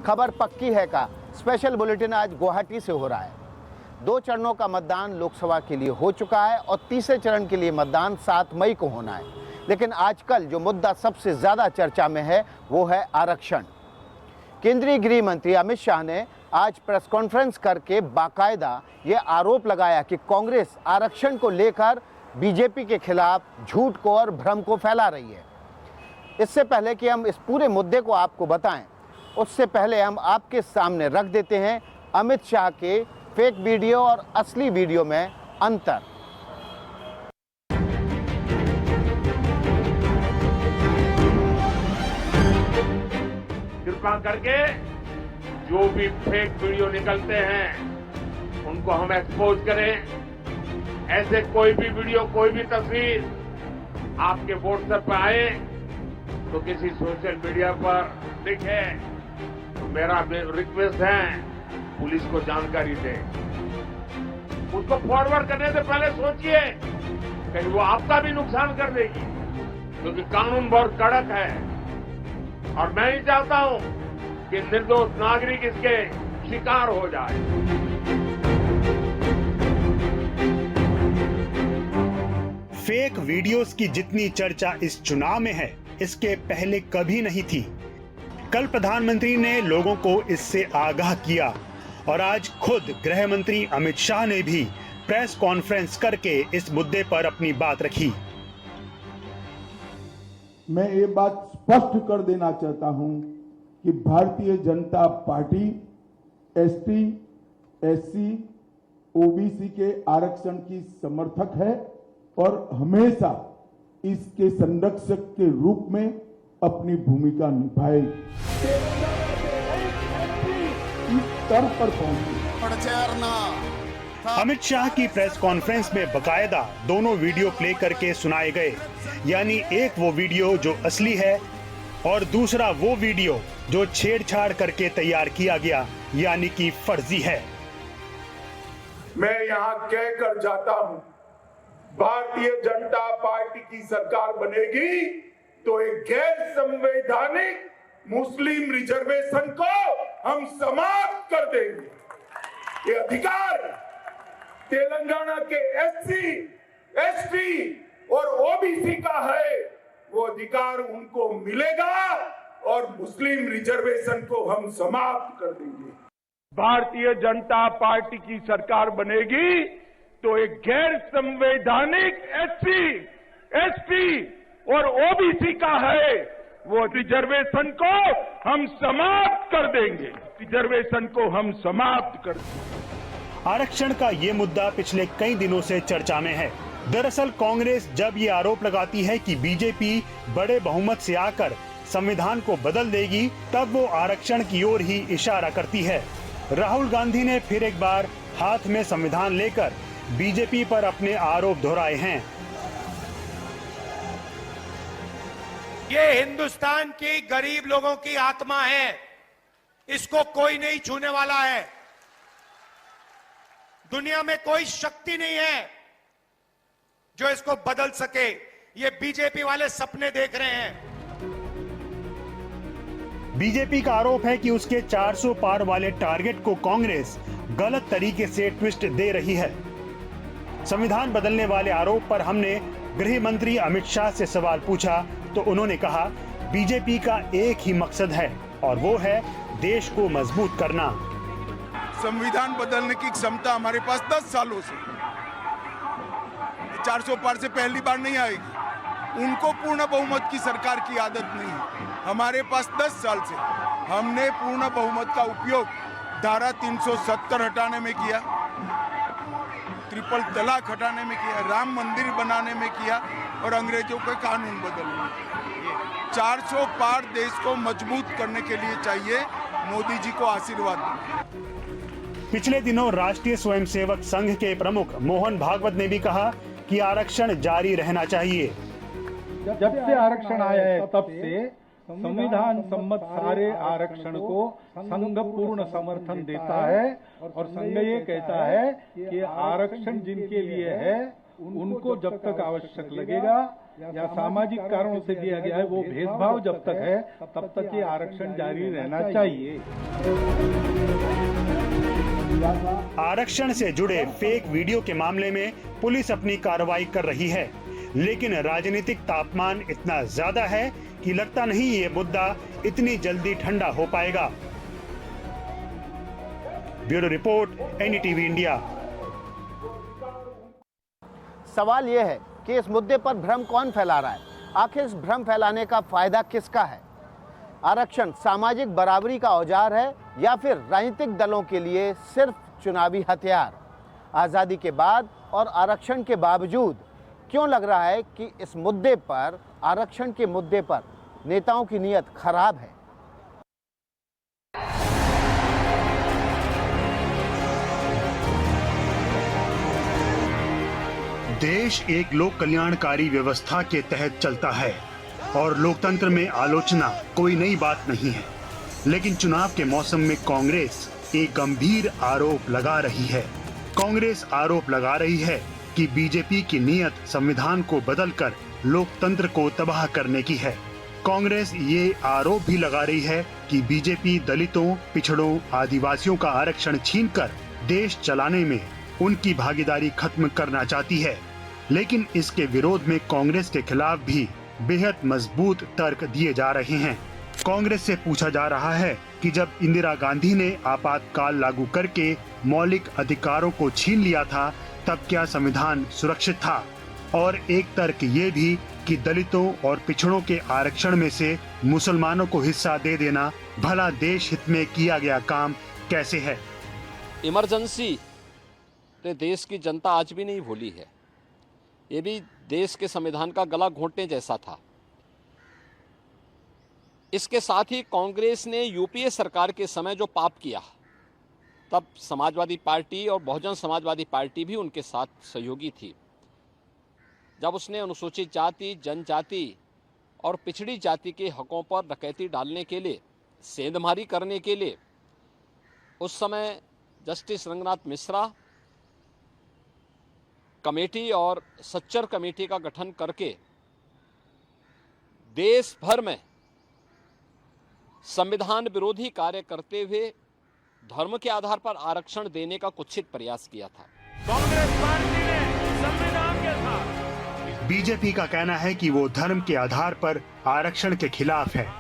खबर पक्की है का स्पेशल बुलेटिन आज गुवाहाटी से हो रहा है। 2 चरणों का मतदान लोकसभा के लिए हो चुका है और तीसरे चरण के लिए मतदान 7 मई को होना है। लेकिन आजकल जो मुद्दा सबसे ज्यादा चर्चा में है वो है आरक्षण। केंद्रीय गृह मंत्री अमित शाह ने आज प्रेस कॉन्फ्रेंस करके बाकायदा ये आरोप लगाया कि कांग्रेस आरक्षण को लेकर बीजेपी के खिलाफ झूठ को और भ्रम को फैला रही है। इससे पहले कि हम इस पूरे मुद्दे को आपको बताएं, उससे पहले हम आपके सामने रख देते हैं अमित शाह के फेक वीडियो और असली वीडियो में अंतर। कृपा करके जो भी फेक वीडियो निकलते हैं उनको हम एक्सपोज करें। ऐसे कोई भी वीडियो, कोई भी तस्वीर आपके व्हाट्सएप पर आए तो किसी सोशल मीडिया पर दिखे तो मेरा रिक्वेस्ट है पुलिस को जानकारी दें। उसको फॉरवर्ड करने से पहले सोचिए कहीं वो आपका भी नुकसान कर देगी, क्योंकि कानून बहुत कड़क है और मैं नहीं चाहता हूं कि निर्दोष नागरिक इसके शिकार हो जाए। फेक वीडियोस की जितनी चर्चा इस चुनाव में है, इसके पहले कभी नहीं थी। कल प्रधानमंत्री ने लोगों को इससे आगाह किया और आज खुद गृह मंत्री अमित शाह ने भी प्रेस कॉन्फ्रेंस करके इस मुद्दे पर अपनी बात रखी। मैं ये बात स्पष्ट कर देना चाहता हूं कि Bharatiya Janata party ST, SC, OBC के आरक्षण की समर्थक है और हमेशा इसके संरक्षक के रूप में अपनी भूमिका निभाएगी। इस स्तर पर पहुंची। अमित शाह की प्रेस कॉन्फ्रेंस में बकायदा दोनों वीडियो प्ले करके सुनाए गए, यानी एक वो वीडियो जो असली है और दूसरा वो वीडियो जो छेड़छाड़ करके तैयार किया गया, यानी कि फर्जी है। मैं यहाँ कहकर जाता हूँ, भारतीय जनता पार्टी की सरकार बनेगी तो एक गैर संवैधानिक मुस्लिम रिजर्वेशन को हम समाप्त कर देंगे। ये अधिकार तेलंगाना के एससी, एसटी और ओबीसी का है, वो अधिकार उनको मिलेगा और मुस्लिम रिजर्वेशन को हम समाप्त कर देंगे। भारतीय जनता पार्टी की सरकार बनेगी तो एक गैर संवैधानिक एससी, एसटी और ओबीसी का है, वो रिजर्वेशन को हम समाप्त कर देंगे। रिजर्वेशन को हम समाप्त कर देंगे। आरक्षण का ये मुद्दा पिछले कई दिनों से चर्चा में है। दरअसल कांग्रेस जब ये आरोप लगाती है कि बीजेपी बड़े बहुमत से आकर संविधान को बदल देगी, तब वो आरक्षण की ओर ही इशारा करती है। राहुल गांधी ने फिर एक बार हाथ में संविधान लेकर बीजेपी पर अपने आरोप दोहराए हैं। ये हिंदुस्तान की गरीब लोगों की आत्मा है, इसको कोई नहीं छूने वाला है। दुनिया में कोई शक्ति नहीं है जो इसको बदल सके। ये बीजेपी वाले सपने देख रहे हैं। बीजेपी का आरोप है कि उसके 400 पार वाले टारगेट को कांग्रेस गलत तरीके से ट्विस्ट दे रही है। संविधान बदलने वाले आरोप पर हमने गृह मंत्री अमित शाह से सवाल पूछा तो उन्होंने कहा, बीजेपी का एक ही मकसद है और वो है देश को मजबूत करना। संविधान बदलने की क्षमता हमारे पास 10 सालों से, 400 पार से पहली बार नहीं आएगी। उनको पूर्ण बहुमत की सरकार की आदत नहीं है। हमारे पास 10 साल से हमने पूर्ण बहुमत का उपयोग धारा 370 हटाने में किया, ट्रिपल तलाक हटाने में किया, राम मंदिर बनाने में किया और अंग्रेजों के कानून बदलने में। 400 पार देश को मजबूत करने के लिए चाहिए मोदी जी को आशीर्वाद दें। पिछले दिनों राष्ट्रीय स्वयंसेवक संघ के प्रमुख मोहन भागवत ने भी कहा कि आरक्षण जारी रहना चाहिए। जब से आरक्षण आया है तब से संविधान सम्मत सारे आरक्षण को संघ पूर्ण समर्थन देता है और संघ ये कहता है कि आरक्षण जिनके लिए है उनको जब तक आवश्यक लगेगा या सामाजिक कारणों से दिया गया है, वो भेदभाव जब तक है तब तक ये आरक्षण जारी रहना चाहिए। आरक्षण से जुड़े फेक वीडियो के मामले में पुलिस अपनी कार्रवाई कर रही है, लेकिन राजनीतिक तापमान इतना ज्यादा है कि लगता नहीं ये मुद्दा इतनी जल्दी ठंडा हो पाएगा। Bureau report, NDTV India. सवाल यह है कि इस मुद्दे पर भ्रम कौन फैला रहा है? आखिर इस भ्रम फैलाने का फायदा किसका है? आरक्षण सामाजिक बराबरी का औजार है या फिर राजनीतिक दलों के लिए सिर्फ चुनावी हथियार? आज़ादी के बाद और आरक्षण के बावजूद क्यों लग रहा है कि इस मुद्दे पर, आरक्षण के मुद्दे पर नेताओं की नीयत खराब है? देश एक लोक कल्याणकारी व्यवस्था के तहत चलता है और लोकतंत्र में आलोचना कोई नई बात नहीं है, लेकिन चुनाव के मौसम में कांग्रेस एक गंभीर आरोप लगा रही है। कांग्रेस आरोप लगा रही है कि बीजेपी की नीयत संविधान को बदलकर लोकतंत्र को तबाह करने की है। कांग्रेस ये आरोप भी लगा रही है कि बीजेपी दलितों, पिछड़ों, आदिवासियों का आरक्षण छीनकर देश चलाने में उनकी भागीदारी खत्म करना चाहती है। लेकिन इसके विरोध में कांग्रेस के खिलाफ भी बेहद मजबूत तर्क दिए जा रहे हैं। कांग्रेस से पूछा जा रहा है कि जब इंदिरा गांधी ने आपातकाल लागू करके मौलिक अधिकारों को छीन लिया था, तब क्या संविधान सुरक्षित था? और एक तर्क ये भी कि दलितों और पिछड़ों के आरक्षण में से मुसलमानों को हिस्सा दे देना भला देश हित में किया गया काम कैसे है? इमरजेंसी ने देश की जनता आज भी नहीं भूली है। ये भी देश के संविधान का गला घोंटने जैसा था। इसके साथ ही कांग्रेस ने यूपीए सरकार के समय जो पाप किया, तब समाजवादी पार्टी और बहुजन समाजवादी पार्टी भी उनके साथ सहयोगी थी। जब उसने अनुसूचित जाति, जनजाति और पिछड़ी जाति के हकों पर डकैती डालने के लिए, सेंधमारी करने के लिए उस समय जस्टिस रंगनाथ मिश्रा कमेटी और सच्चर कमेटी का गठन करके देश भर में संविधान विरोधी कार्य करते हुए धर्म के आधार पर आरक्षण देने का कुत्सित प्रयास किया था। कांग्रेस पार्टी ने संविधान के साथ, बीजेपी का कहना है कि वो धर्म के आधार पर आरक्षण के खिलाफ है।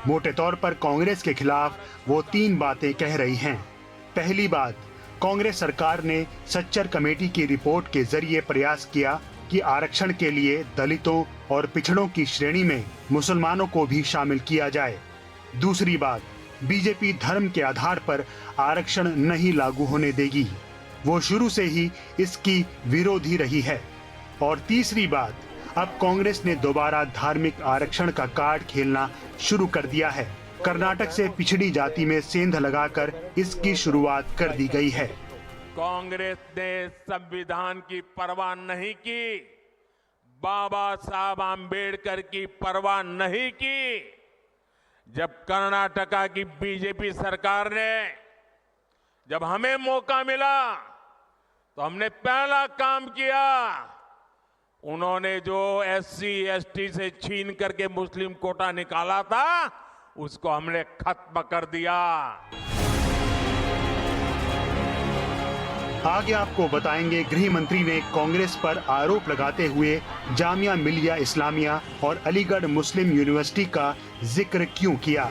मोटे तौर पर कांग्रेस के खिलाफ वो 3 बातें कह रही हैं। पहली बात, कांग्रेस सरकार ने सच्चर कमेटी की रिपोर्ट के जरिए प्रयास किया कि आरक्षण के लिए दलितों और पिछड़ों की श्रेणी में मुसलमानों को भी शामिल किया जाए। दूसरी बात, बीजेपी धर्म के आधार पर आरक्षण नहीं लागू होने देगी, वो शुरू से ही इसकी विरोधी रही है। और तीसरी बात, अब कांग्रेस ने दोबारा धार्मिक आरक्षण का कार्ड खेलना शुरू कर दिया है। कर्नाटक से पिछड़ी जाति में सेंध लगाकर इसकी शुरुआत कर दी गई है। कांग्रेस ने संविधान की परवाह नहीं की, बाबा साहब आंबेडकर की परवाह नहीं की। जब कर्नाटका की बीजेपी सरकार ने, जब हमें मौका मिला तो हमने पहला काम किया, उन्होंने जो एससी एसटी से छीन करके मुस्लिम कोटा निकाला था, उसको हमने खत्म कर दिया। आगे आपको बताएंगे गृह मंत्री ने कांग्रेस पर आरोप लगाते हुए जामिया मिलिया इस्लामिया और अलीगढ़ मुस्लिम यूनिवर्सिटी का जिक्र क्यों किया।